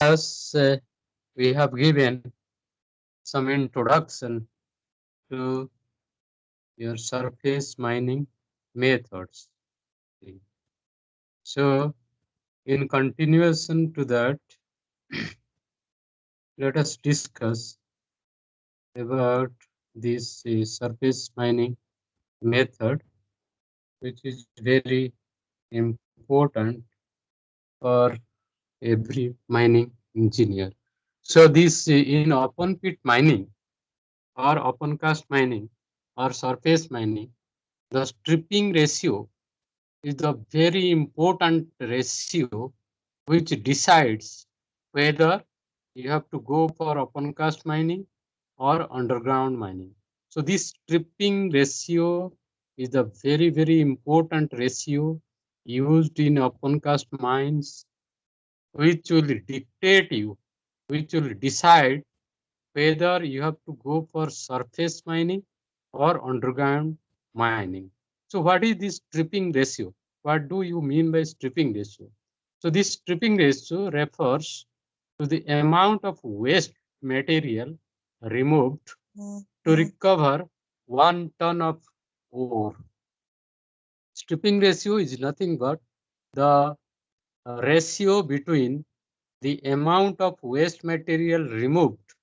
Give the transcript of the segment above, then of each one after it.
As we have given some introduction to your surface mining methods. So, in continuation to that, let us discuss about this surface mining method, which is very important for every mining engineer. So, this in open pit mining or open cast mining or surface mining, the stripping ratio is the very important ratio which decides whether you have to go for open cast mining or underground mining. So this stripping ratio is the very important ratio used in open cast mines, which will dictate you, which will decide whether you have to go for surface mining or underground mining. So what is this stripping ratio? What do you mean by stripping ratio? So this stripping ratio refers to the amount of waste material removed to recover 1 ton of ore. Stripping ratio is nothing but the ratio between the amount of waste material removed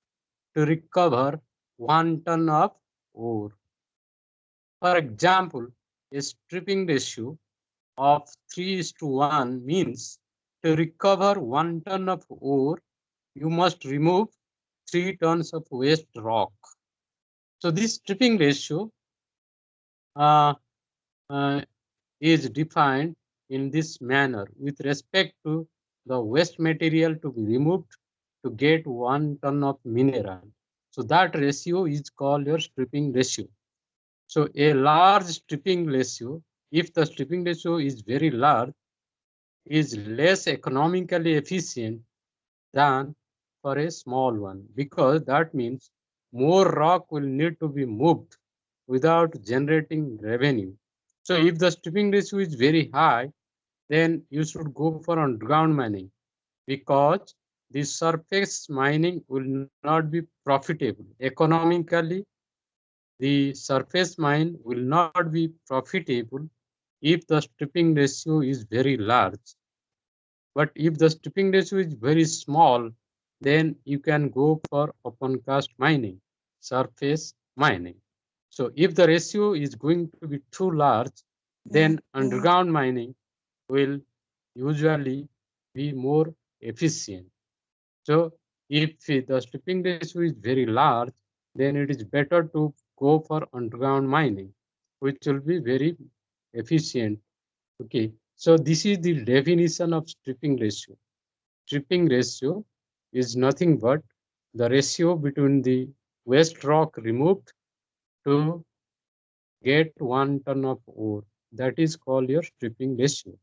to recover 1 ton of ore. For example, a stripping ratio of 3:1 means to recover 1 ton of ore, you must remove 3 tons of waste rock. So this stripping ratio uh, uh, is defined in this manner with respect to the waste material to be removed to get 1 ton of mineral. So that ratio is called your stripping ratio. So a large stripping ratio, if the stripping ratio is very large, is less economically efficient than for a small one, because that means more rock will need to be moved without generating revenue. So if the stripping ratio is very high, then you should go for underground mining, because the surface mining will not be profitable. Economically, the surface mine will not be profitable if the stripping ratio is very large. But if the stripping ratio is very small, then you can go for open cast mining, surface mining. So if the ratio is going to be too large, then underground mining will usually be more efficient. So if the stripping ratio is very large, then it is better to go for underground mining, which will be very efficient. Okay, so this is the definition of stripping ratio. Stripping ratio is nothing but the ratio between the waste rock removed to get 1 ton of ore. That is called your stripping ratio.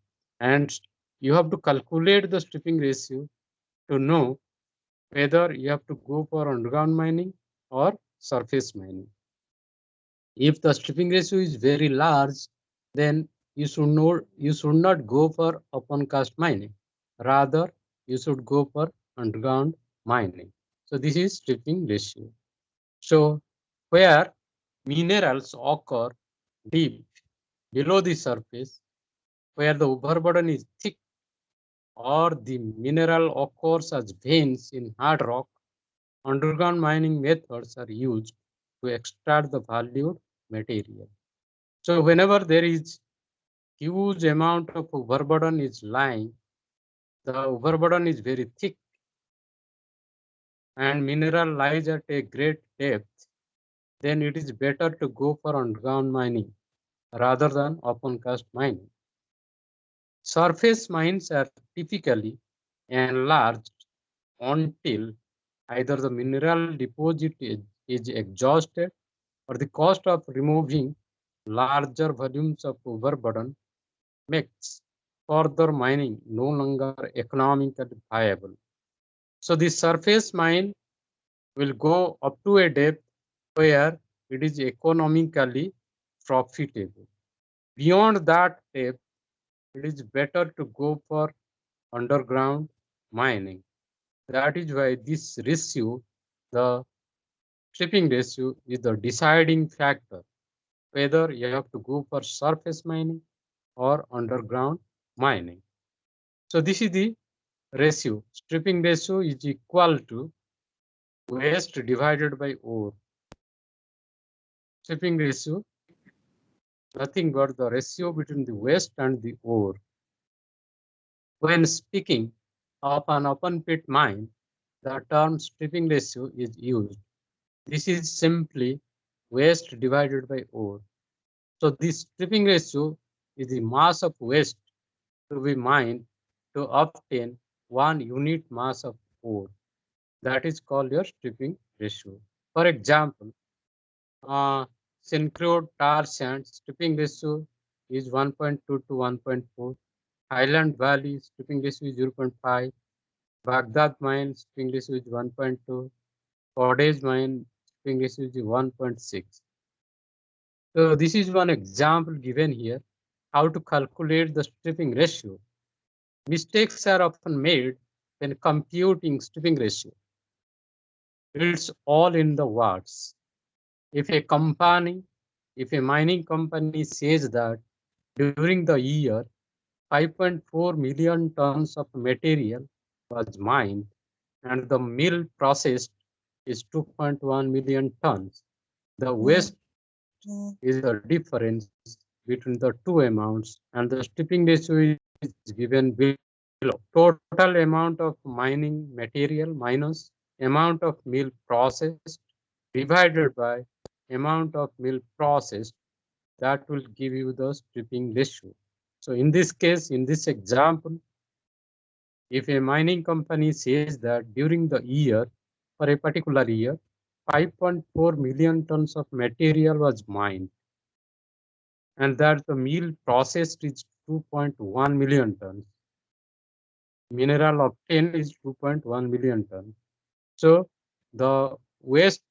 And you have to calculate the stripping ratio to know whether you have to go for underground mining or surface mining. If the stripping ratio is very large, then you should not go for open cast mining. Rather, you should go for underground mining. So this is stripping ratio. So where minerals occur deep below the surface, where the overburden is thick, or the mineral occurs as veins in hard rock, underground mining methods are used to extract the valued material. So whenever there is huge amount of overburden is lying, the overburden is very thick and mineral lies at a great depth, then it is better to go for underground mining rather than open cast mining. Surface mines are typically enlarged until either the mineral deposit is exhausted, or the cost of removing larger volumes of overburden makes further mining no longer economically viable. So the surface mine will go up to a depth where it is economically profitable. Beyond that depth, it is better to go for underground mining. That is why this ratio, the stripping ratio, is the deciding factor whether you have to go for surface mining or underground mining. So this is the ratio. Stripping ratio is equal to waste divided by ore. Stripping ratio, nothing but the ratio between the waste and the ore. When speaking of an open pit mine, the term stripping ratio is used. This is simply waste divided by ore. So this stripping ratio is the mass of waste to be mined to obtain 1 unit mass of ore. That is called your stripping ratio. For example, synchro tar sand stripping ratio is 1.2 to 1.4. Highland Valley stripping ratio is 0.5. Baghdad mine stripping ratio is 1.2. Cordage mine stripping ratio is 1.6. So this is one example given here how to calculate the stripping ratio. Mistakes are often made when computing stripping ratio. It's all in the words. If a company, if a mining company says that during the year 5.4 million tons of material was mined and the mill processed is 2.1 million tons, the waste is the difference between the two amounts and the stripping ratio is given below. Total amount of mining material minus amount of mill processed divided by amount of mill processed, that will give you the stripping ratio. So in this case, in this example, if a mining company says that during the year, for a particular year, 5.4 million tons of material was mined, and that the mill processed is 2.1 million tons. Mineral obtained is 2.1 million tons. So the waste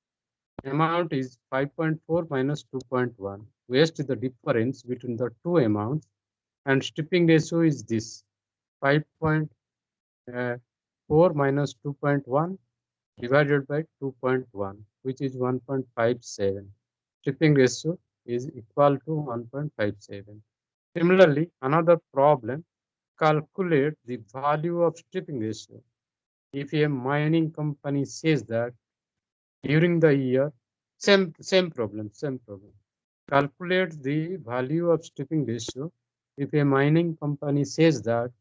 amount is 5.4 minus 2.1. Waste is the difference between the two amounts, and stripping ratio is this 5.4 minus 2.1 divided by 2.1, which is 1.57. Stripping ratio is equal to 1.57. Similarly, another problem, calculate the value of stripping ratio. If a mining company says that during the year, same problem. Calculate the value of stripping ratio. If a mining company says that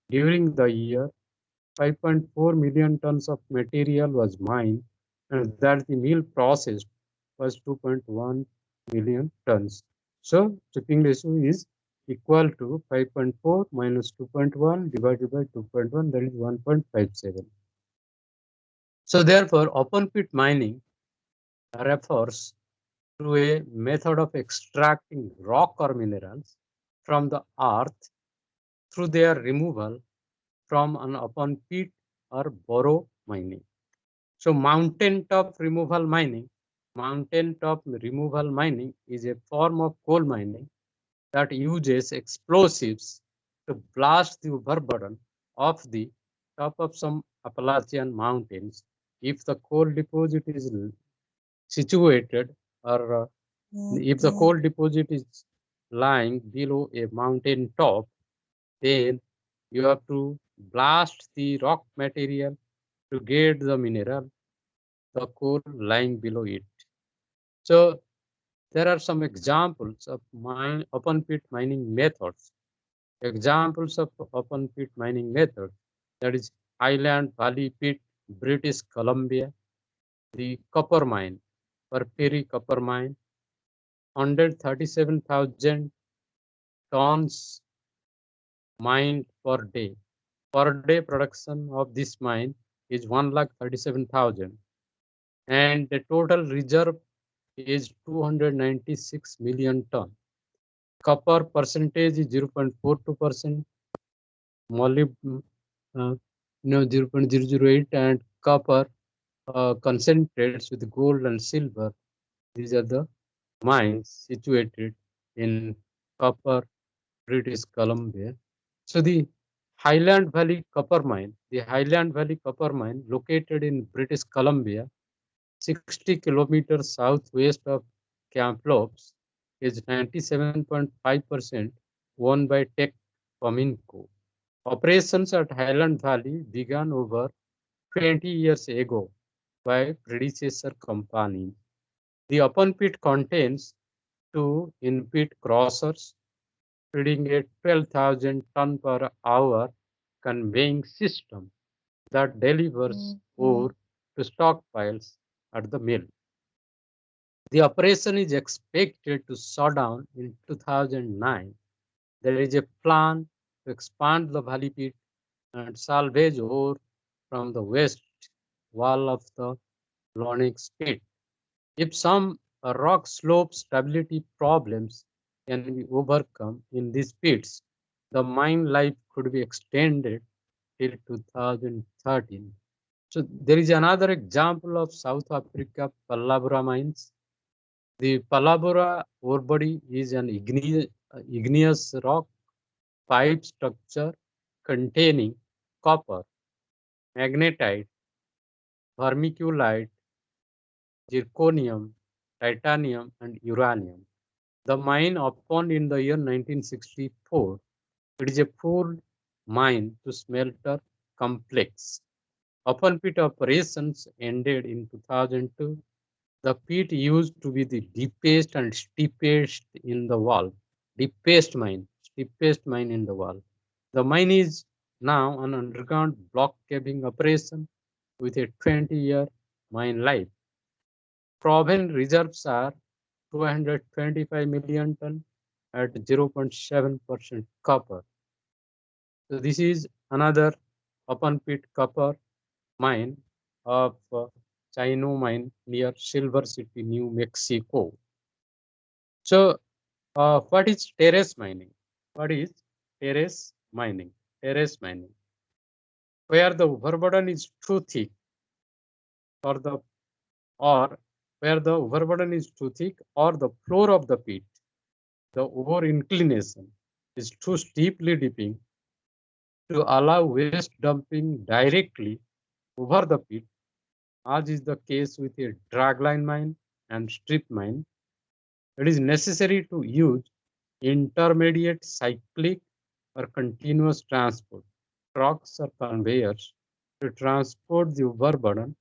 during the year 5.4 million tons of material was mined and that the mill processed was 2.1 million tons. So stripping ratio is equal to 5.4 minus 2.1 divided by 2.1, that is 1.57. So therefore, open pit mining refers to a method of extracting rock or minerals from the earth through their removal from an open pit or borrow mining. So mountaintop removal mining is a form of coal mining that uses explosives to blast the overburden of the top of some Appalachian mountains. If the coal deposit is situated or if the coal deposit is lying below a mountain top, then you have to blast the rock material to get the mineral, the coal lying below it. So there are some examples of open pit mining methods. Examples of open pit mining methods, that is Highland Valley Pit, British Columbia, the copper mine, Periphery copper mine, 137,000 tons mined per day. Per day production of this mine is 1,37,000, and the total reserve is 296 million ton. Copper percentage is 0.42%, molybdenum 0.008, and copper concentrates with gold and silver. These are the mines situated in Copper, British Columbia. So the Highland Valley Copper Mine. The Highland Valley Copper Mine, located in British Columbia, 60 kilometers southwest of Kamloops, is 97.5% owned by Tech Cominco. Operations at Highland Valley began over 20 years ago by predecessor companies. The open pit contains two in-pit crushers feeding a 12,000 ton per hour conveying system that delivers ore to stockpiles at the mill. The operation is expected to shut down in 2009. There is a plan to expand the valley pit and salvage ore from the west wall of the Naik pit. If some rock slope stability problems can be overcome in these pits, the mine life could be extended till 2013. So there is another example of South Africa Palabra mines. The Palabra ore body is an igneous rock pipe structure containing copper, magnetite, vermiculite, zirconium, titanium, and uranium. The mine opened in the year 1964. It is a full mine to smelter complex. Open pit operations ended in 2002. The pit used to be the deepest and steepest in the world. Steepest mine in the world. The mine is now an underground block caving operation with a 20-year mine life. Proven reserves are 225 million ton at 0.7% copper. So this is another open pit copper mine of Chino mine near Silver City, New Mexico. So what is terrace mining? What is terrace mining? Terrace mining, where the overburden is too thick or the or where the overburden is too thick or the floor of the pit, the over inclination is too steeply dipping to allow waste dumping directly over the pit, as is the case with a dragline mine and strip mine. It is necessary to use intermediate cyclic or continuous transport, trucks or conveyors, to transport the overburden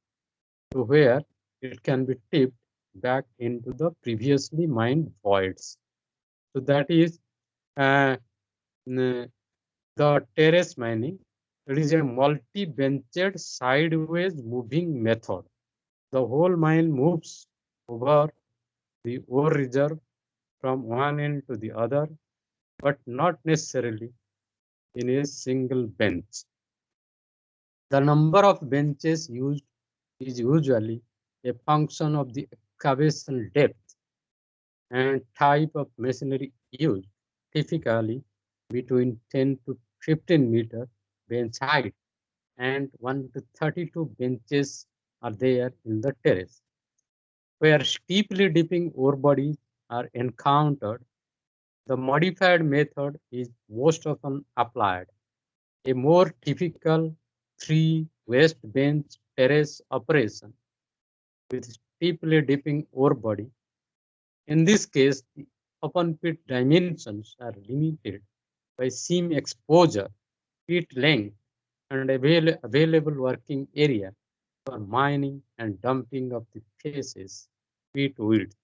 to where it can be tipped back into the previously mined voids. So that is uh, the terrace mining. It is a multi-benched sideways moving method. The whole mine moves over the ore reserve from one end to the other, but not necessarily in a single bench. The number of benches used is usually a function of the excavation depth and type of machinery used, typically between 10 to 15 meter bench height and 1 to 32 benches are there in the terrace. Where steeply dipping ore bodies are encountered, the modified method is most often applied. A more typical three west bench terrace operation with steeply dipping ore body. In this case, the open pit dimensions are limited by seam exposure, pit length, and available working area for mining and dumping of the faces pit width.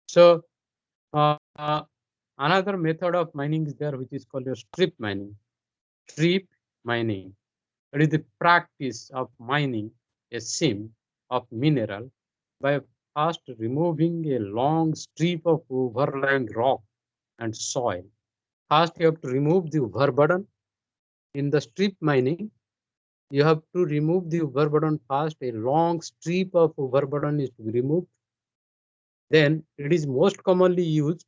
So uh, another method of mining is there, which is called a strip mining. Strip mining. It is the practice of mining a seam of mineral by first removing a long strip of overlying rock and soil. First, you have to remove the overburden. In the strip mining, you have to remove the overburden first. A long strip of overburden is to be removed. Then it is most commonly used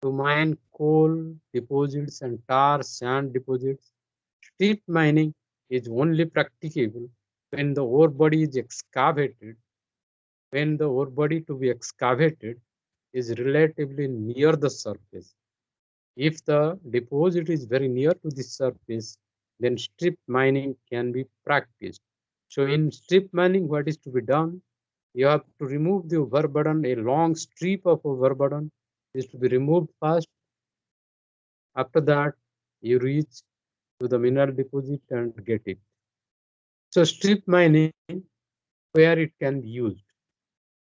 to mine coal deposits and tar sand deposits. Strip mining is only practicable when the ore body is excavated, when the ore body to be excavated is relatively near the surface. If the deposit is very near to the surface, then strip mining can be practiced. So in strip mining, what is to be done? You have to remove the overburden. A long strip of overburden is to be removed first. After that, you reach to the mineral deposit and get it. So strip mining, where it can be used.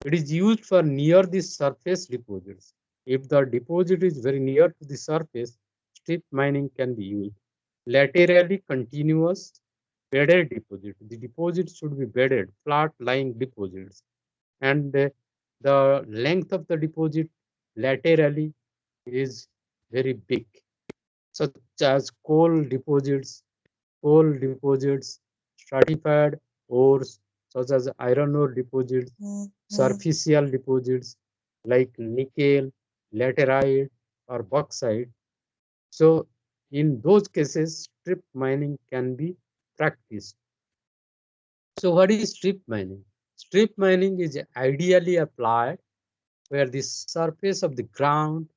It is used for near the surface deposits. If the deposit is very near to the surface, strip mining can be used. Laterally continuous bedded deposit. The deposit should be bedded, flat lying deposits. And the length of the deposit laterally is very big, such as coal deposits, stratified ores such as iron ore deposits, superficial deposits like nickel, laterite, or bauxite. So, in those cases, strip mining can be practiced. So, what is strip mining? Strip mining is ideally applied where the surface of the ground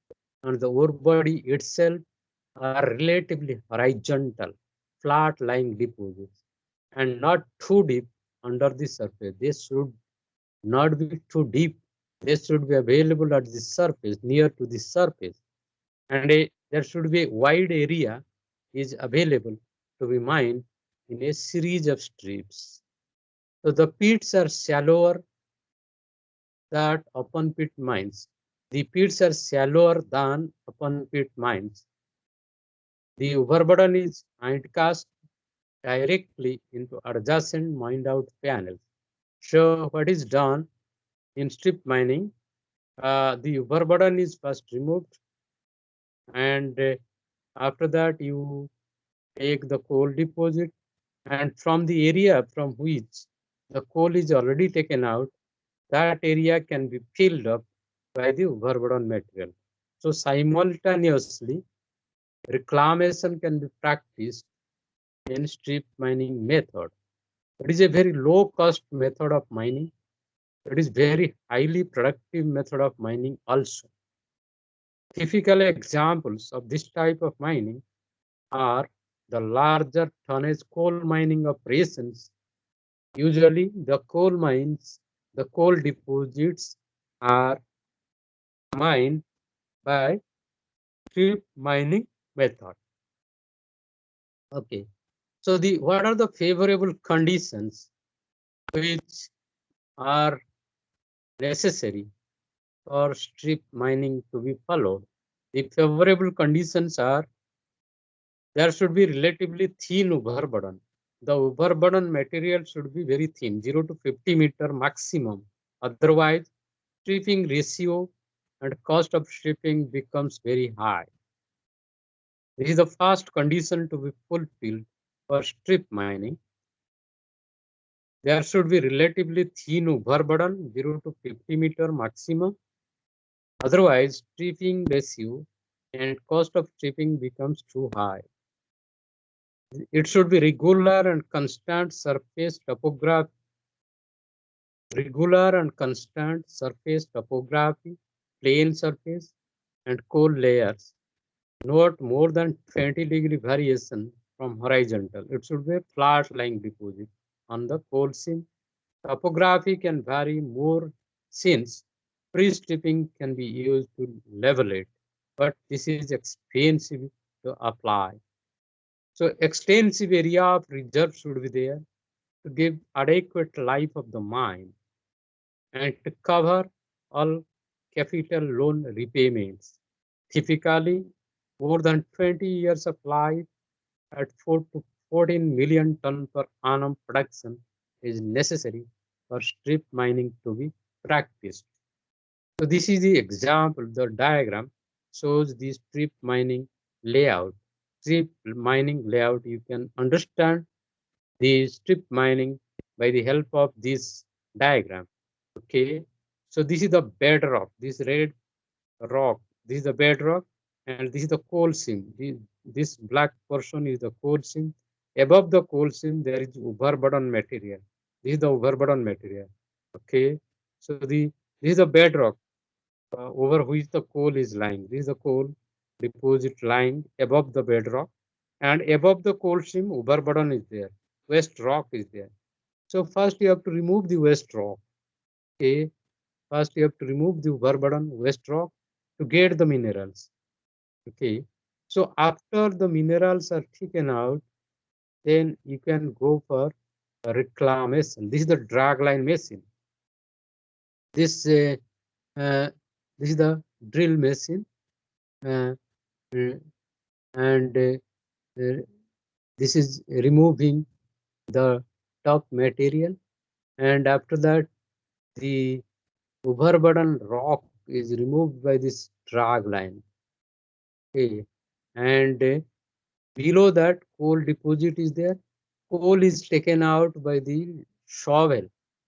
and the ore body itself are relatively horizontal, flat lying deposits and not too deep under the surface. They should not be too deep. They should be available at the surface, near to the surface. And there should be a wide area is available to be mined in a series of strips. So the pits are shallower than open pit mines. The pits are shallower than open pit mines. The overburden is cast directly into adjacent mined out panels. So what is done in strip mining? The overburden is first removed, and after that you take the coal deposit, and from the area from which the coal is already taken out, that area can be filled up by the overburden material. So simultaneously, reclamation can be practiced in strip mining method. It is a very low cost method of mining. It is very highly productive method of mining also. Typical examples of this type of mining are the larger tonnage coal mining operations. Usually the coal deposits are mined by strip mining method. Okay. So what are the favorable conditions which are necessary for strip mining to be followed? The favorable conditions are there should be relatively thin overburden. The overburden material should be very thin, 0 to 50 meter maximum. Otherwise, stripping ratio and cost of stripping becomes very high. This is the first condition to be fulfilled for strip mining. There should be relatively thin overburden, 0 to 50 meter maximum. Otherwise, stripping ratio and cost of stripping becomes too high. It should be regular and constant surface topography, plain surface, and coal layers. Not more than 20-degree variation from horizontal. It should be a flat lying deposit on the coal seam. Topography can vary more since pre-stripping can be used to level it, but this is expensive to apply. So extensive area of reserve should be there to give adequate life of the mine and to cover all capital loan repayments. Typically, more than 20 years of life at 4 to 14 million ton per annum production is necessary for strip mining to be practiced. So this is the example, the diagram shows the strip mining layout. Strip mining layout, you can understand the strip mining by the help of this diagram. Okay, so this is the bedrock, this red rock, this is the bedrock, and this is the coal seam. This black portion is the coal seam. Above the coal seam, there is overburden material. This is the overburden material. Okay, so this is the bedrock over which the coal is lying. This is the coal deposit lying above the bedrock. and above the coal seam, overburden is there, waste rock is there. So first you have to remove the waste rock. Okay, first you have to remove the overburden waste rock to get the minerals. Okay, so after the minerals are taken out, then you can go for reclamation. This is the drag line machine. This uh, this is the drill machine, uh, uh, and this is removing the top material, and after that the overburden rock is removed by this drag line. Okay, and below that coal deposit is there. Coal is taken out by the shovel.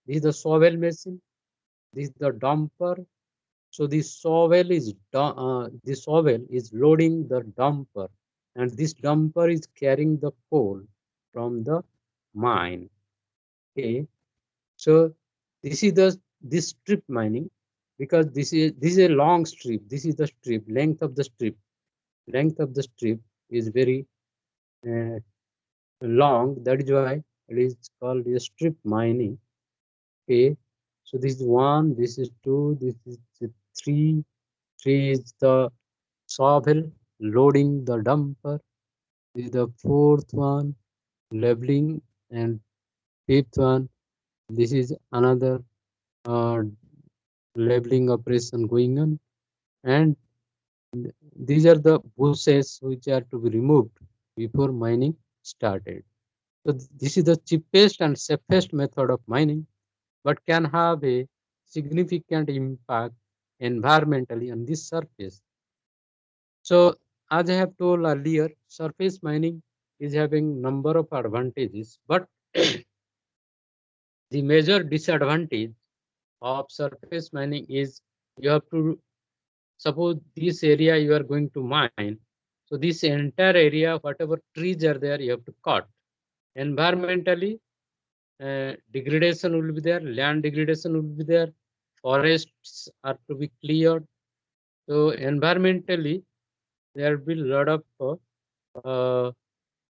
This is the shovel machine. This is the dumper. So the shovel is loading the dumper, and this dumper is carrying the coal from the mine. Okay, so this strip mining, because this is a long strip. This is the strip length of the strip. Length of the strip is very uh, long. That is why it is called a strip mining. Okay, so this is one. This is two. This is three. Three is the shovel loading the dumper. This is the fourth one, leveling, and fifth one. This is another uh, leveling operation going on, and these are the bushes which are to be removed before mining started. So this is the cheapest and safest method of mining, but can have a significant impact environmentally on this surface. So as I have told earlier, surface mining is having number of advantages, but the major disadvantage of surface mining is you have to suppose this area you are going to mine. So this entire area, whatever trees are there, you have to cut. Environmentally, degradation will be there, land degradation will be there, forests are to be cleared. So environmentally, there will be a lot of uh,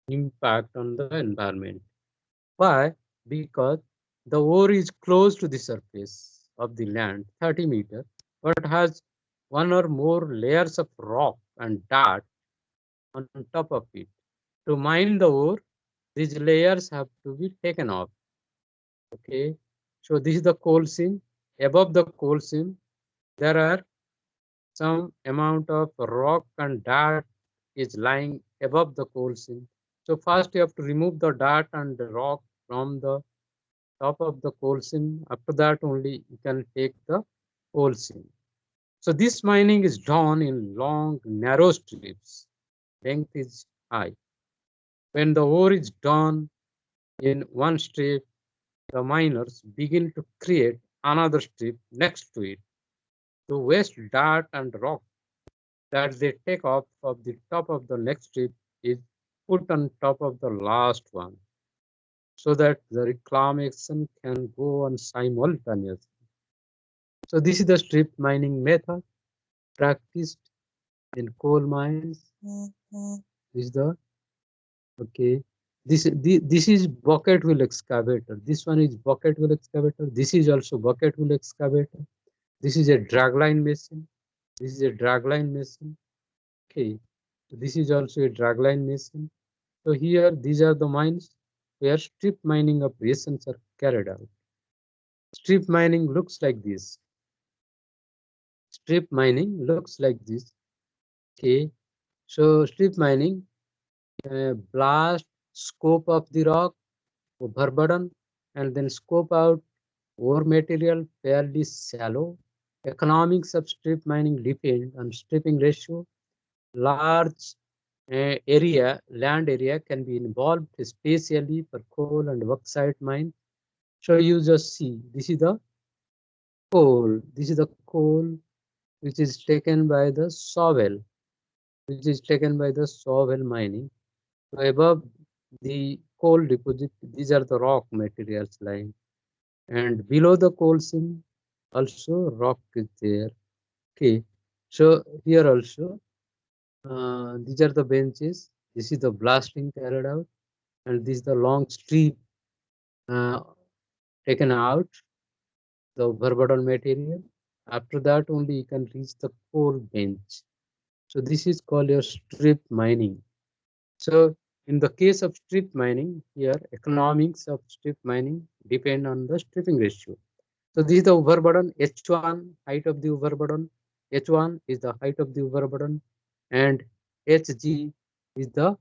impact on the environment. Why? Because the ore is close to the surface of the land, 30 meters, but has one or more layers of rock and dirt on top of it. To mine the ore, these layers have to be taken off. Okay, so this is the coal seam. Above the coal seam, there are some amount of rock and dirt is lying above the coal seam. So first you have to remove the dirt and the rock from the top of the coal seam. After that only you can take the coal seam. So this mining is done in long, narrow strips. Length is high. When the ore is done in one strip, the miners begin to create another strip next to it. The waste dirt and rock that they take off of the top of the next strip is put on top of the last one, so that the reclamation can go on simultaneously. So this is the strip mining method practiced in coal mines. This is the okay. This is bucket wheel excavator. This one is bucket wheel excavator. This is also bucket wheel excavator. This is a dragline machine. This is a dragline machine. Okay. This is also a dragline machine. So here, these are the mines where strip mining operations are carried out. Strip mining looks like this. Strip mining looks like this. Okay. So strip mining, blast, scope of the rock, overburden, and then scope out ore material fairly shallow. Economics of strip mining depend on stripping ratio. Large land area can be involved, especially for coal and bauxite mine. So you just see, this is the coal. This is the coal which is taken by the shovel, which is taken by the shovel mining. So above the coal deposit, these are the rock materials lying. And below the coal seam, also rock is there. Okay. So here also, these are the benches. This is the blasting carried out, and this is the long strip uh, taken out, the overburden material. After that, only you can reach the coal bench. So this is called your strip mining. So in the case of strip mining, here economics of strip mining depend on the stripping ratio. So this is the overburden H1 height of the overburden. H1 is the height of the overburden, and Hg is the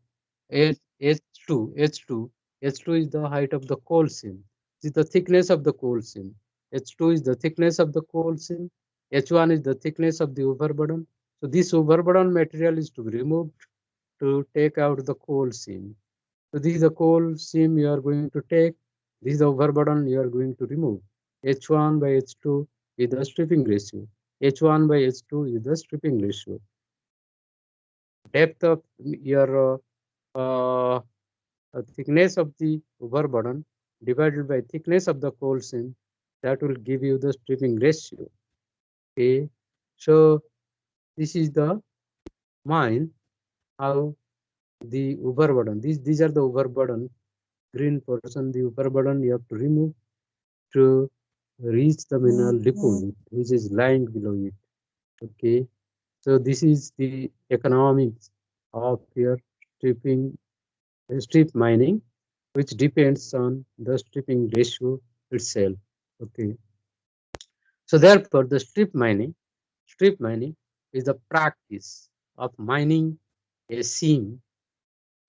H2. H2 is the height of the coal seam. This is the thickness of the coal seam. H2 is the thickness of the coal seam. H1 is the thickness of the overburden. So this overburden material is to be removed to take out the coal seam. So this is the coal seam you are going to take. This is the overburden you are going to remove. H1 by H2 is the stripping ratio. H1 by H2 is the stripping ratio. Depth of your thickness of the overburden divided by thickness of the coal seam, that will give you the stripping ratio. Okay, so this is the mine how the overburden. These are the overburden. Green portion, the overburden you have to remove to reach the mineral deposit, which is lying below it. Okay, so this is the economics of your stripping, strip mining, which depends on the stripping ratio itself. Okay, so therefore the strip mining is the practice of mining a seam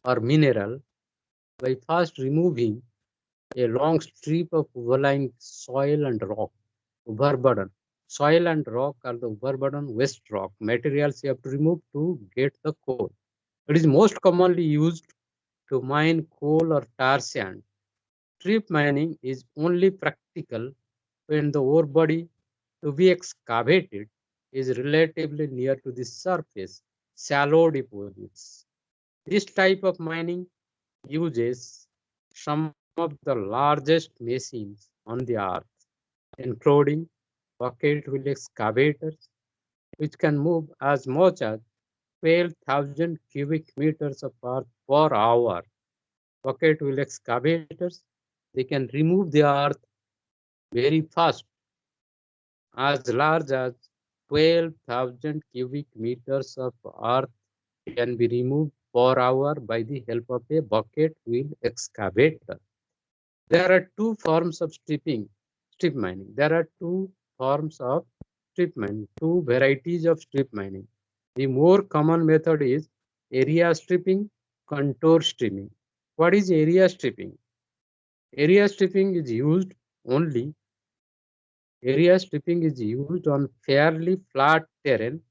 or mineral by first removing a long strip of overlying soil and rock. Overburden. Soil and rock are the overburden waste rock materials you have to remove to get the coal. It is most commonly used to mine coal or tar sand. Strip mining is only practical when the ore body to be excavated is relatively near to the surface, shallow deposits. This type of mining uses some of the largest machines on the earth, including bucket wheel excavators, which can move as much as 12,000 cubic meters of earth per hour. Bucket wheel excavators, they can remove the earth very fast, as large as 12,000 cubic meters of earth can be removed per hour by the help of a bucket wheel excavator. There are two forms of strip mining. There are two forms of strip mining, two varieties of strip mining. The more common method is area stripping, contour stripping. What is area stripping? Area stripping is used only, area stripping is used on fairly flat terrain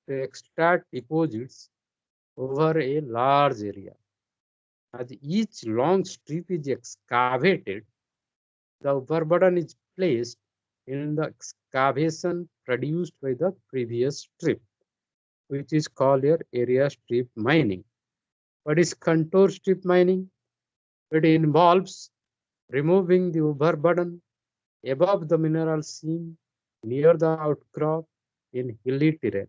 to extract deposits over a large area. As each long strip is excavated, the overburden is placed in the excavation produced by the previous strip, which is called your area strip mining. What is contour strip mining? It involves removing the overburden above the mineral seam near the outcrop in hilly terrain,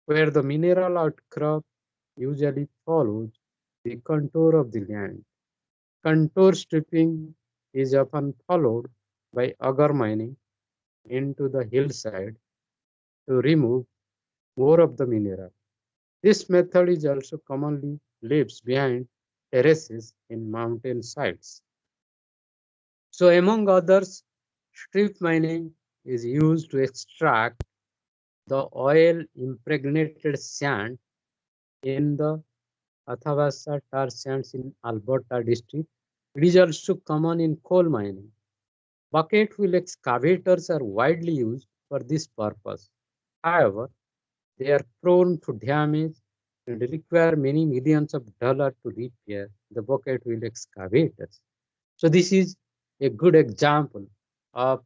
where the mineral outcrop usually follows the contour of the land. Contour stripping is often followed by auger mining into the hillside to remove more of the mineral. This method is also commonly leaves behind terraces in mountain sites. So among others, strip mining is used to extract the oil impregnated sand in the Athabasca tar sands in Alberta district. It is also common in coal mining. Bucket wheel excavators are widely used for this purpose. However, they are prone to damage and require many millions of dollars to repair the bucket wheel excavators. So this is a good example of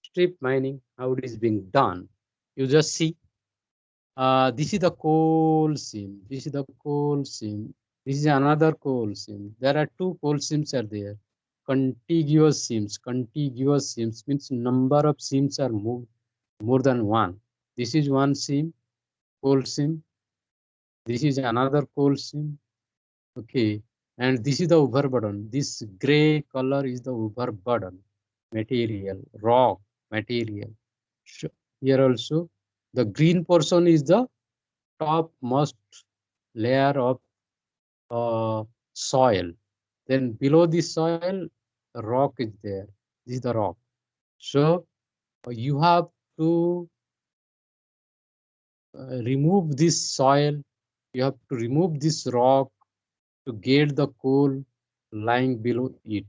strip mining, how it is being done. You just see, this is the coal seam. This is the coal seam. This is another coal seam. There are two coal seams are there. Contiguous seams. Contiguous seams means number of seams are moved more than one. This is one seam, coal seam. This is another coal seam. Okay, and this is the overburden. This gray color is the overburden material, rock material. Here also, the green portion is the topmost layer of soil. Then below this soil, rock is there. This is the rock. So you have to remove this soil. You have to remove this rock to get the coal lying below it.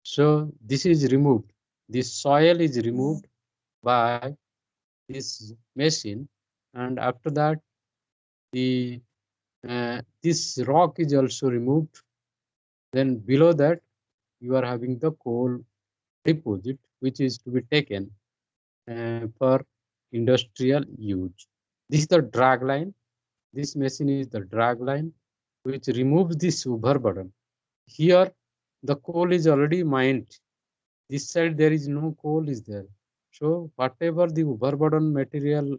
So this is removed. This soil is removed by this machine, and after that, the this rock is also removed. Then below that, you are having the coal deposit, which is to be taken for industrial use. This is the drag line. This machine is the drag line, which removes this overburden. Here, the coal is already mined. This side there is no coal is there. So whatever the overburden material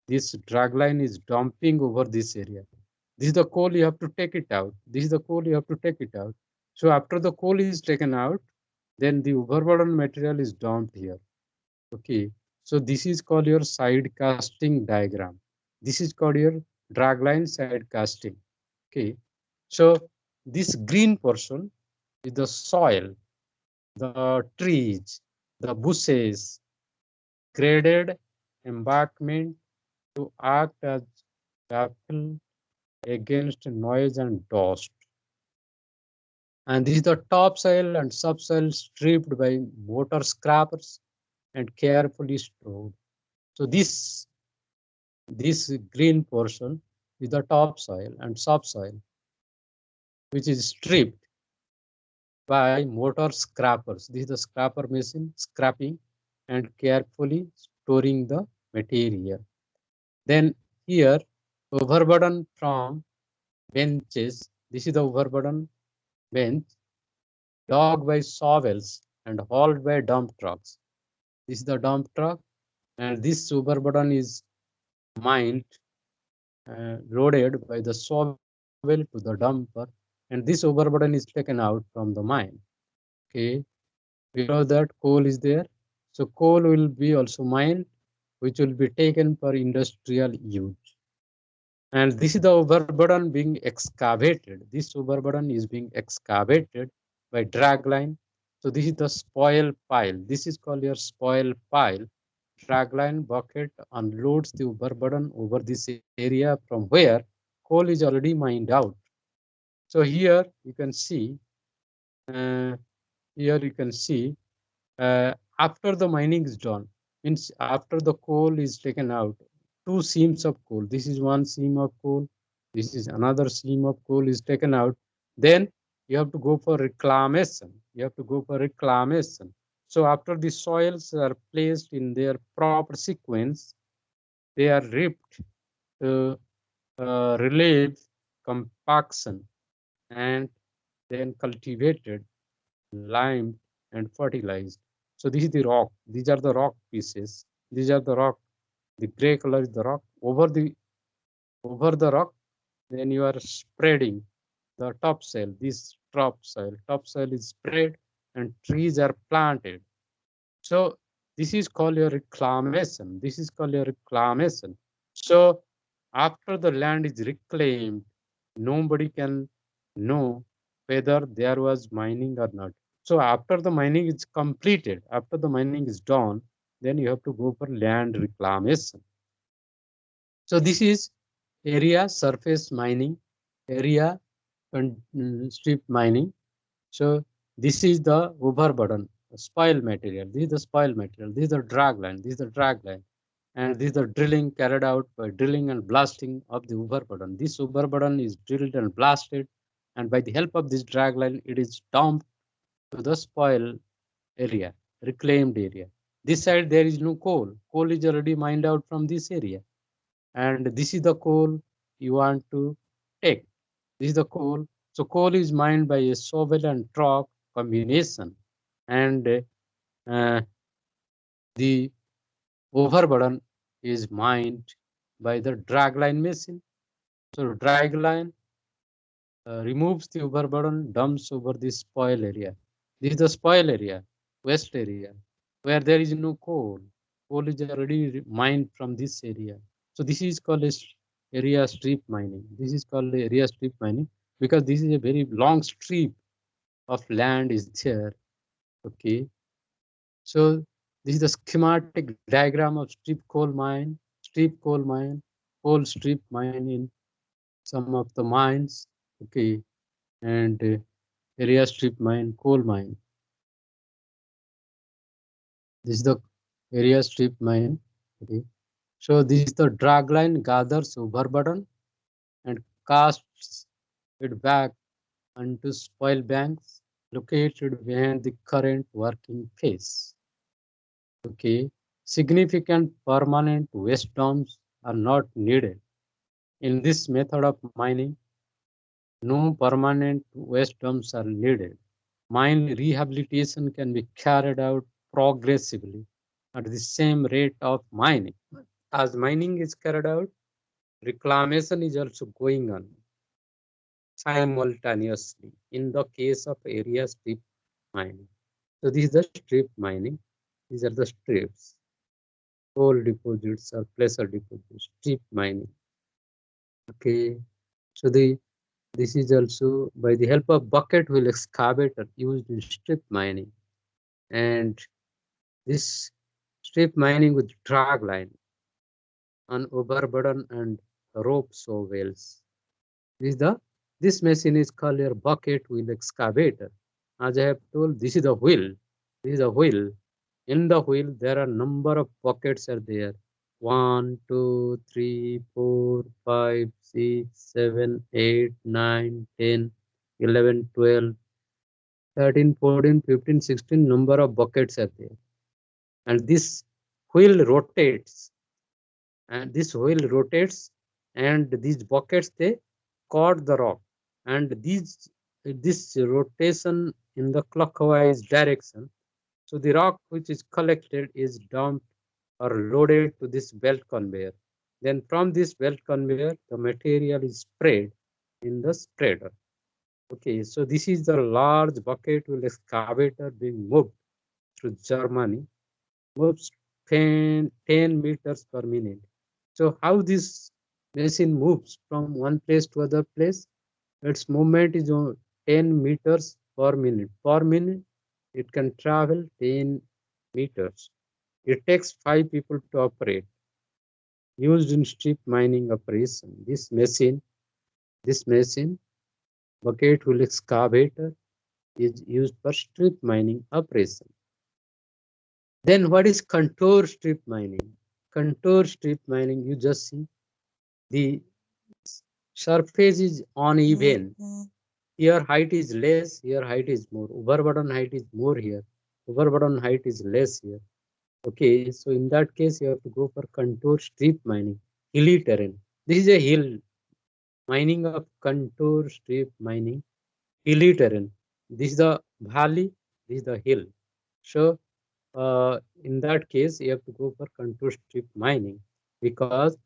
this drag line is dumping over this area. This is the coal you have to take it out. This is the coal you have to take it out. So after the coal is taken out, then the overburden material is dumped here. Okay. So this is called your side casting diagram. This is called your drag line side casting. Okay. So this green portion is the soil, the trees, the bushes, graded embankment to act as baffle against noise and dust. And this is the topsoil and subsoil stripped by motor scrappers and carefully stored. So this green portion is the topsoil and subsoil, which is stripped by motor scrappers. This is the scrapper machine scrapping and carefully storing the material. Then here, overburden from benches. This is the overburden bench, dug by shovels and hauled by dump trucks. This is the dump truck, and this overburden is mined, loaded by the shovel to the dumper, and this overburden is taken out from the mine. Okay, below that coal is there, so coal will be also mined, which will be taken for industrial use. And this is the overburden being excavated. This overburden is being excavated by drag line. So this is the spoil pile. This is called your spoil pile. Drag line bucket unloads the overburden over this area from where coal is already mined out. So you can see, uh, here you can see after the mining is done, means after the coal is taken out, two seams of coal, this is one seam of coal, this is another seam of coal is taken out, then you have to go for reclamation. You have to go for reclamation. So after the soils are placed in their proper sequence, they are ripped to relieve compaction and then cultivated, limed, and fertilized. So this is the rock. These are the rock pieces. These are the rock. The gray color is the rock. Over the rock, then you are spreading the topsoil. This topsoil is spread, and trees are planted. So this is called your reclamation. This is called your reclamation. So after the land is reclaimed, nobody can know whether there was mining or not. So after the mining is completed, after the mining is done, then you have to go for land reclamation. So this is area surface mining, area strip mining. So this is the overburden, spoil material. This is the spoil material. This is the drag line. This is the drag line. And this is the drilling carried out by drilling and blasting of the overburden. This overburden is drilled and blasted, and by the help of this drag line, it is dumped to the spoil area, reclaimed area. This side there is no coal. Coal is already mined out from this area, and this is the coal you want to take. This is the coal. So coal is mined by a shovel and truck combination, and the overburden is mined by the drag line machine. So drag line removes the overburden, dumps over the spoil area. This is the spoil area, west area, where there is no coal. Coal is already mined from this area. So this is called area strip mining. This is called area strip mining because this is a very long strip of land is there. Okay. So this is the schematic diagram of strip coal mine, coal strip mine in some of the mines. Okay. And area strip mine, coal mine. This is the area strip mine. Okay. So this is the drag line gathers overburden and casts it back onto spoil banks located behind the current working phase. Okay. Significant permanent waste dumps are not needed. In this method of mining, no permanent waste dumps are needed. Mine rehabilitation can be carried out progressively at the same rate of mining. As mining is carried out, reclamation is also going on simultaneously in the case of area strip mining. So this is the strip mining. These are the strips, coal deposits or placer deposits, strip mining. Okay. So this is also by the help of bucket wheel excavator used in strip mining. And this strip mining with drag line on overburden and rope shovels. This machine is called a bucket wheel excavator. As I have told, this is the wheel. This is a wheel. In the wheel, there are number of buckets are there. 1, 2, 3, 4, 5, 6, 7, 8, 9, 10, 11, 12, 13, 14, 15, 16 number of buckets are there. And this wheel rotates and these buckets they caught the rock and this rotation in the clockwise direction, so the rock which is collected is dumped or loaded to this belt conveyor. Then from this belt conveyor the material is spread in the spreader. Okay, so this is the large bucket wheel excavator being moved through Germany, moves 10 meters per minute. So how this machine moves from one place to other place? Its movement is on 10 meters per minute. Per minute, it can travel 10 meters. It takes 5 people to operate. Used in strip mining operation. This machine, bucket wheel excavator, is used for strip mining operation. Then what is contour strip mining? Contour strip mining, you just see the surface is uneven. Here height is less, here height is more. Overburden height is more here. Overburden height is less here. Okay, so in that case, you have to go for contour strip mining, hilly terrain. This is a hill, mining of contour strip mining, hilly terrain. This is the valley, this is the hill. So in that case, you have to go for contour strip mining because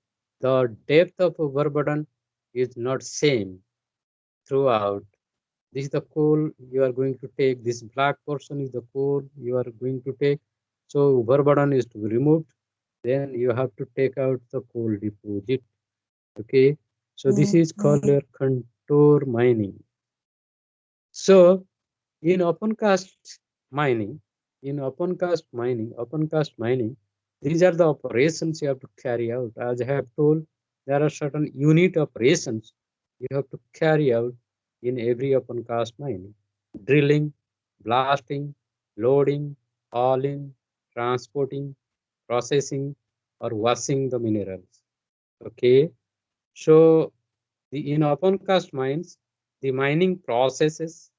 the depth of overburden is not same throughout. This is the coal you are going to take. This black portion is the coal you are going to take. So overburden is to be removed. Then you have to take out the coal deposit. Okay. So this is called a contour mining. So in open cast mining, open cast mining, these are the operations you have to carry out. As I have told, there are certain unit operations you have to carry out in every open cast mining: drilling, blasting, loading, hauling, transporting, processing, or washing the minerals. Okay, so in open cast mines, the mining processes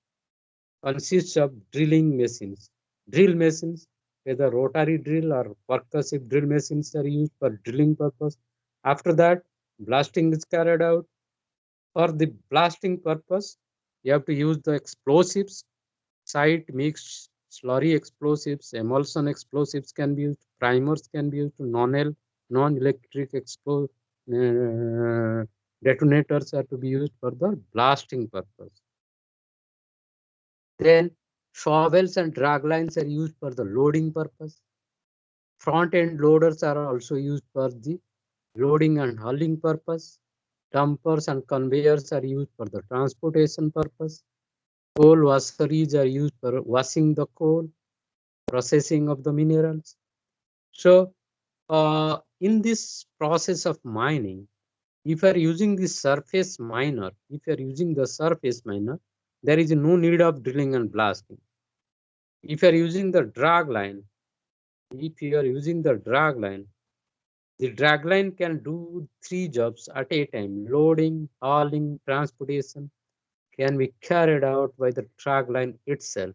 consists of drilling machines. Drill machines, whether rotary drill or percussive drill machines are used for drilling purpose. After that, blasting is carried out. For the blasting purpose, you have to use the explosives, site mixed slurry explosives, emulsion explosives can be used, primers can be used, non-electric Detonators are to be used for the blasting purpose. Then shovels and drag lines are used for the loading purpose. Front end loaders are also used for the loading and hauling purpose. Dumpers and conveyors are used for the transportation purpose. Coal washeries are used for washing the coal, processing of the minerals. So in this process of mining, if you are using the surface miner, there is no need of drilling and blasting. If you are using the drag line, the drag line can do 3 jobs at a time: loading, hauling, transportation can be carried out by the drag line itself.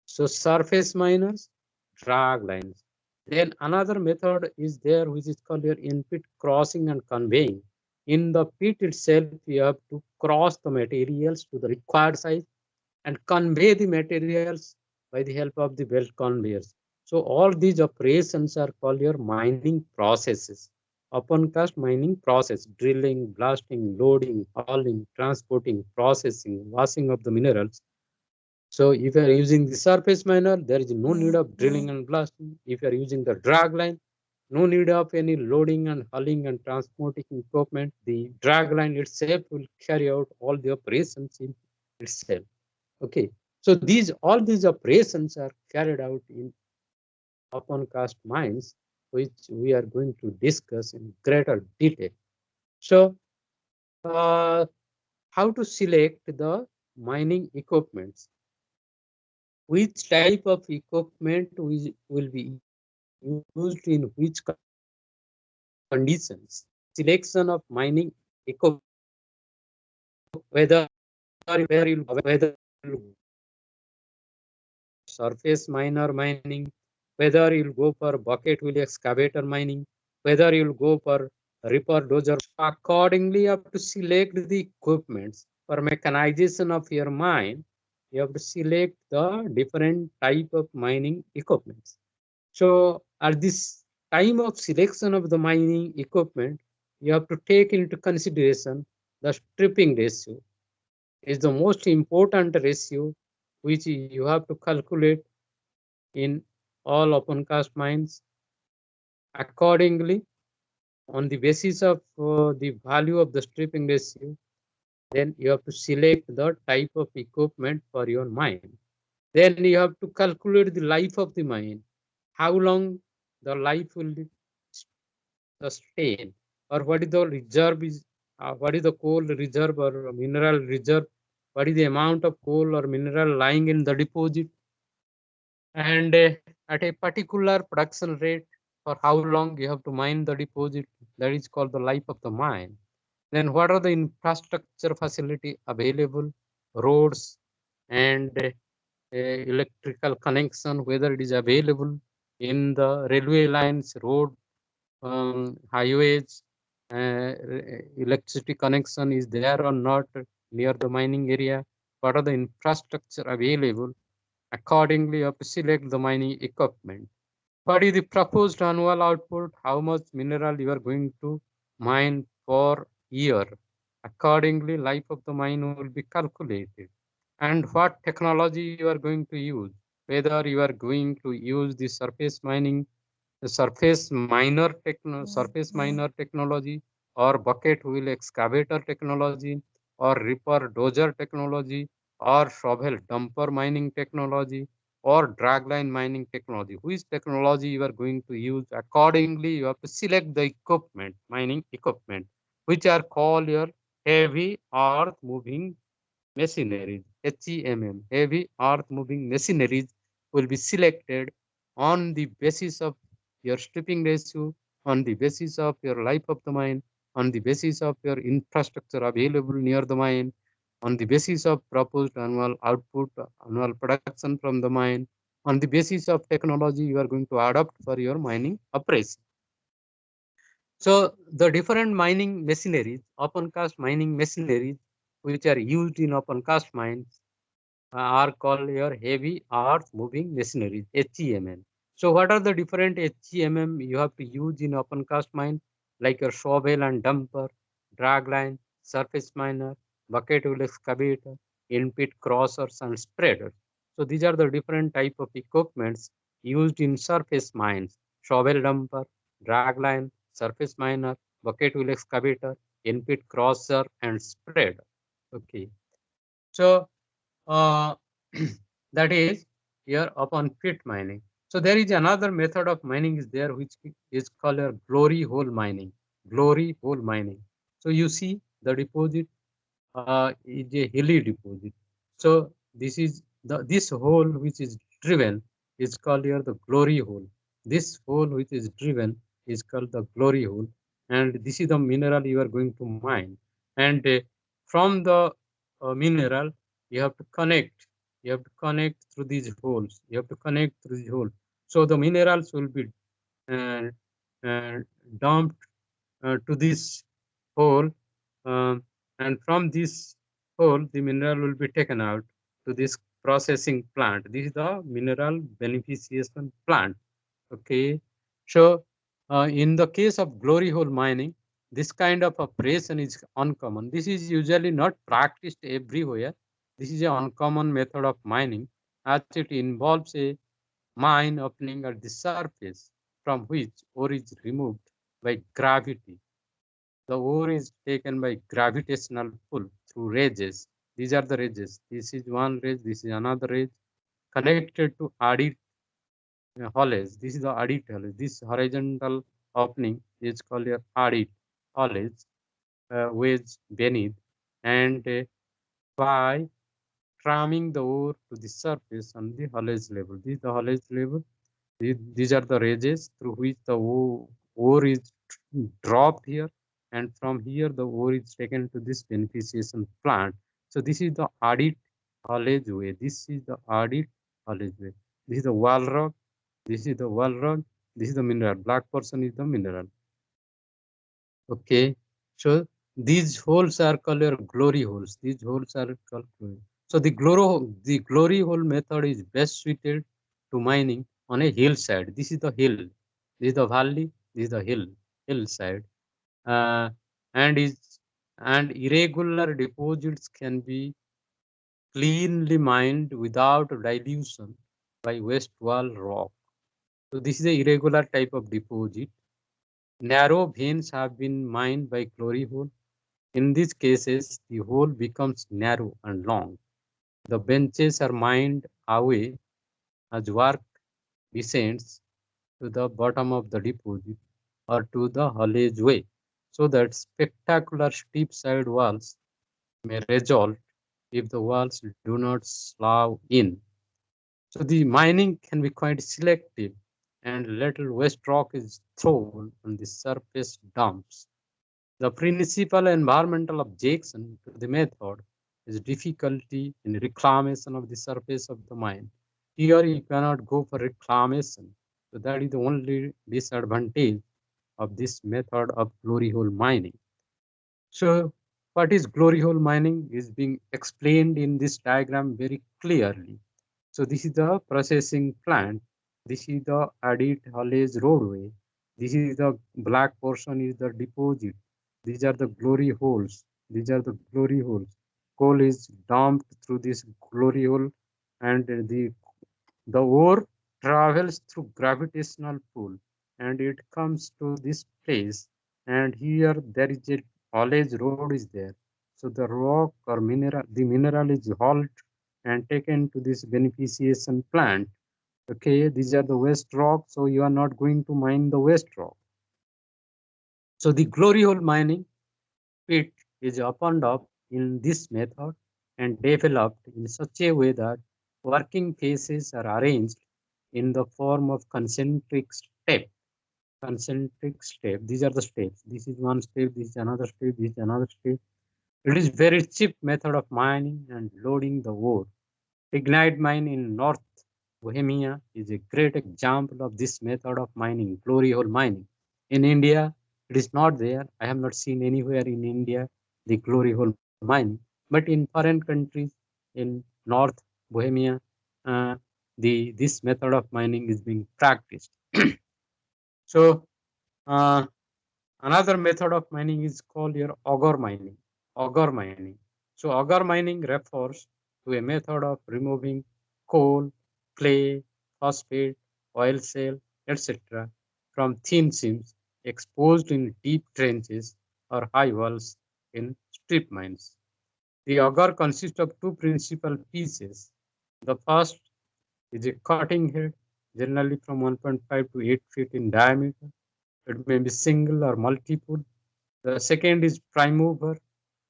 So surface miners, drag lines. Then another method is there which is called your in-pit crossing and conveying. In the pit itself, you have to cross the materials to the required size and convey the materials by the help of the belt conveyors. So all these operations are called your mining processes. Open cast mining process: drilling, blasting, loading, hauling, transporting, processing, washing of the minerals. So if you are using the surface miner, there is no need of drilling and blasting. If you are using the drag line, no need of any loading and hauling and transporting equipment. The drag line itself will carry out all the operations in itself. Okay. So all these operations are carried out in open cast mines, which we are going to discuss in greater detail. So uh, how to select the mining equipments? Which type of equipment will be used in which conditions? Selection of mining equipment, whether surface miner mining, whether you'll go for bucket wheel excavator mining, whether you'll go for ripper dozer. Accordingly, you have to select the equipments. For mechanization of your mine, you have to select the different type of mining equipments. So at this time of selection of the mining equipment, you have to take into consideration the stripping ratio. Is the most important ratio which you have to calculate in all open cast mines. Accordingly, on the basis of the value of the stripping ratio, then you have to select the type of equipment for your mine. Then you have to calculate the life of the mine, how long the life will sustain, or what is the reserve is, what is the coal reserve or mineral reserve, what is the amount of coal or mineral lying in the deposit, and at a particular production rate, for how long you have to mine the deposit. That is called the life of the mine. Then what are the infrastructure facility available, roads and electrical connection, whether it is available in the railway lines, road, highways, electricity connection is there or not near the mining area. What are the infrastructure available? Accordingly, you have to select the mining equipment. What is the proposed annual output? How much mineral you are going to mine per year? Accordingly, life of the mine will be calculated. And what technology you are going to use? Whether you are going to use the surface miner technology, or bucket wheel excavator technology, or ripper dozer technology, or shovel dumper mining technology, or dragline mining technology. Which technology you are going to use? Accordingly, you have to select the equipment, mining equipment, which are called your heavy earth moving machineries, HEMM. Heavy earth moving machineries will be selected on the basis of your stripping ratio, on the basis of your life of the mine, on the basis of your infrastructure available near the mine, on the basis of proposed annual output, annual production from the mine, on the basis of technology you are going to adopt for your mining operation. So the different mining machineries, open cast mining machineries, which are used in open cast mines, are called your heavy earth moving machineries, HEMM. So what are the different HEMM you have to use in open cast mine, like your shovel and dumper? dragline, surface miner, bucket wheel excavator, in-pit crossers, and spreaders. So these are the different type of equipments used in surface mines: shovel dumper, dragline, surface miner, bucket wheel excavator, in-pit crosser, and spreader. Okay, so uh, that is here upon pit mining. So there is another method of mining is there which is called a glory hole mining. Glory hole mining. So you see the deposit is a hilly deposit. So this hole which is driven is called here the glory hole. This hole which is driven is called the glory hole, and this is the mineral you are going to mine. And from the mineral you have to connect. You have to connect through these holes. You have to connect through these holes. So the minerals will be uh, uh, dumped to this hole, um, and from this hole, the mineral will be taken out to this processing plant. This is the mineral beneficiation plant. Okay, so in the case of glory hole mining, this kind of operation is uncommon. This is usually not practiced everywhere. This is an uncommon method of mining, as it involves a mine opening at the surface from which ore is removed by gravity. The ore is taken by gravitational pull through ridges. These are the ridges. This is one ridge, this is another ridge connected to adit haulage. This is the adit haulage. This horizontal opening is called a adit haulage wedge beneath, and by tramming the ore to the surface on the haulage level. This is the haulage level. These are the ridges through which the ore is dropped here, and from here the ore is taken to this beneficiation plant. So this is the audit haulage way. This is the audit haulage way. This is the wall rock. This is the wall rock. This is the mineral. Black portion is the mineral. Okay, so these holes are called glory holes. These holes are called glory. So the glory hole method is best suited to mining on a hillside. This is the hill. This is the valley. This is the hillside. Uh, and is and irregular deposits can be cleanly mined without dilution by west wall rock. So this is a irregular type of deposit. Narrow veins have been mined by glory hole. In these cases, the hole becomes narrow and long. The benches are mined away as work descends to the bottom of the deposit or to the haulage way, so that spectacular steep side walls may result if the walls do not slough in. So the mining can be quite selective, and little waste rock is thrown on the surface dumps. The principal environmental objection to the method is difficulty in reclamation of the surface of the mine. Here you cannot go for reclamation. So that is the only disadvantage of this method of glory hole mining. So what is glory hole mining is being explained in this diagram very clearly. So this is the processing plant. This is the added haulage roadway. This is the black portion is the deposit. These are the glory holes. These are the glory holes. Coal is dumped through this glory hole, and the ore travels through gravitational pull, and it comes to this place, and here there is a haulage road is there. So the rock or mineral is hauled and taken to this beneficiation plant. Okay, these are the waste rock, so you are not going to mine the waste rock. So the glory hole mining pit is opened up in this method and developed in such a way that working phases are arranged in the form of concentric step. Concentric step. These are the steps. This is one step, this is another step, this is another step. It is very cheap method of mining and loading the ore. Ignite mine in North Bohemia is a great example of this method of mining, glory hole mining. In India, it is not there. I have not seen anywhere in India the glory hole mining. But in foreign countries, in North Bohemia, uh, this method of mining is being practiced. So uh, Another method of mining is called your auger mining. Auger mining. So auger mining refers to a method of removing coal, clay, phosphate, oil shale, etc. from thin seams exposed in deep trenches or high walls in strip mines. The auger consists of two principal pieces. The first is a cutting head, generally from 1.5 to 8 feet in diameter. It may be single or multiple. The second is prime mover,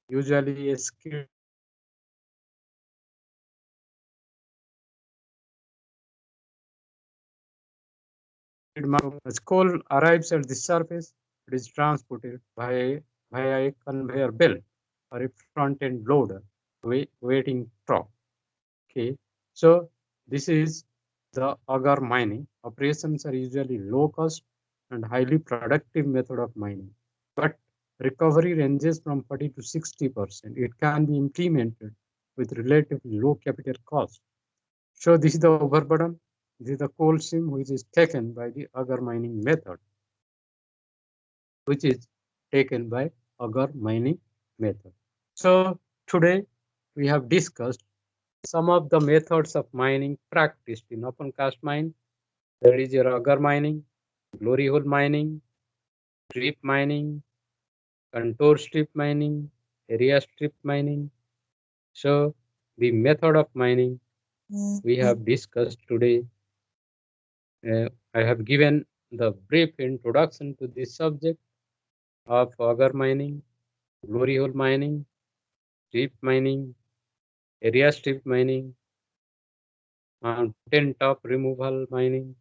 usually a skilled man with a special training. The auger mining method uses a skilled man. As coal arrives at the surface, it is transported via a conveyor belt or a front-end loader waiting truck. Okay, so this is the auger mining. Operations are usually low cost and highly productive method of mining, but recovery ranges from 40 to 60%. It can be implemented with relatively low capital cost. So this is the overburden. This is the coal seam which is taken by the auger mining method, which is taken by auger mining method. So today we have discussed some of the methods of mining practiced in open cast mine. There is your auger mining, glory hole mining, strip mining, contour strip mining, area strip mining. So the method of mining we have discussed today. I have given the brief introduction to this subject of auger mining, glory hole mining, strip mining, area strip mining, mountain top removal mining.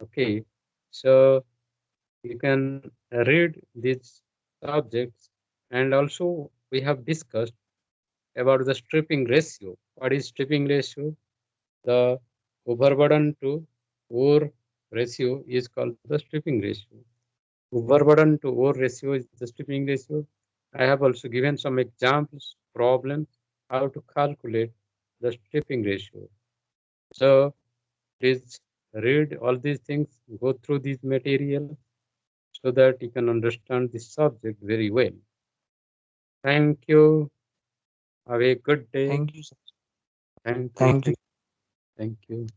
Okay, so you can read these subjects, and also we have discussed about the stripping ratio. What is stripping ratio? The overburden to ore ratio is called the stripping ratio. Overburden to ore ratio is the stripping ratio. I have also given some examples, problems, how to calculate the stripping ratio. So please read all these things, go through these material so that you can understand this subject very well. Thank you. Have a good day. Thank you, sir. Thank you. Thank you. Thank you.